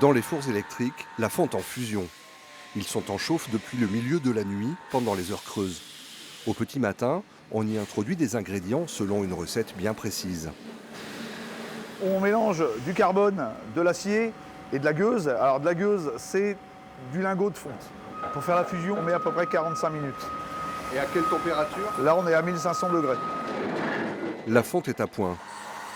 Dans les fours électriques, la fonte en fusion. Ils sont en chauffe depuis le milieu de la nuit, pendant les heures creuses. Au petit matin, on y introduit des ingrédients selon une recette bien précise. On mélange du carbone, de l'acier et de la gueuse. Alors de la gueuse, c'est du lingot de fonte. Pour faire la fusion, on met à peu près 45 minutes. Et à quelle température? Là, on est à 1500 degrés. La fonte est à point.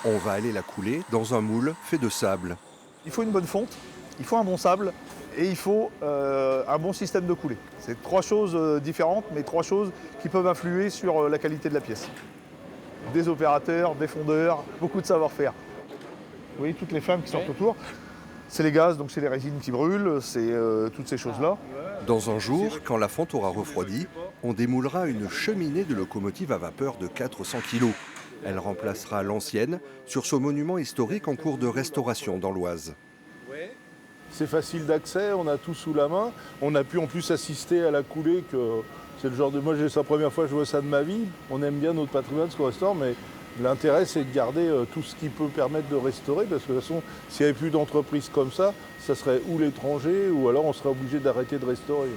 On va aller la couler dans un moule fait de sable. Il faut une bonne fonte, il faut un bon sable et il faut un bon système de coulée. C'est trois choses différentes, mais trois choses qui peuvent influer sur la qualité de la pièce. Des opérateurs, des fondeurs, beaucoup de savoir-faire. Vous voyez toutes les flammes qui sortent autour, c'est les gaz, donc c'est les résines qui brûlent, c'est toutes ces choses-là. Dans un jour, quand la fonte aura refroidi, on démoulera une cheminée de locomotive à vapeur de 400 kg. Elle remplacera l'ancienne sur ce monument historique en cours de restauration dans l'Oise. C'est facile d'accès, on a tout sous la main. On a pu en plus assister à la coulée, que c'est le genre de... Moi, c'est la première fois que je vois ça de ma vie. On aime bien notre patrimoine, ce qu'on restaure, mais l'intérêt, c'est de garder tout ce qui peut permettre de restaurer, parce que de toute façon, s'il n'y avait plus d'entreprises comme ça serait ou l'étranger, ou alors on serait obligé d'arrêter de restaurer.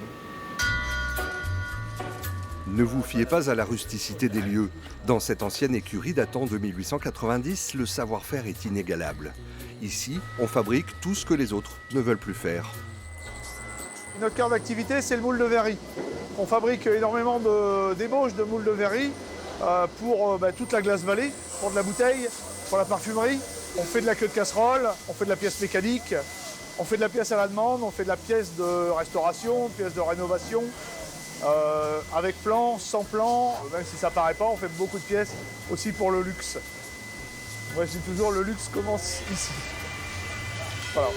Ne vous fiez pas à la rusticité des lieux. Dans cette ancienne écurie datant de 1890, le savoir-faire est inégalable. Ici, on fabrique tout ce que les autres ne veulent plus faire. Notre cœur d'activité, c'est le moule de verrerie. On fabrique énormément d'ébauches de moules de verrerie pour toute la glace vallée, pour de la bouteille, pour la parfumerie. On fait de la queue de casserole, on fait de la pièce mécanique, on fait de la pièce à la demande, on fait de la pièce de restauration, pièce de rénovation. Avec plan, sans plan, même si ça paraît pas, on fait beaucoup de pièces aussi pour le luxe. Moi je dis toujours, le luxe commence ici. Voilà.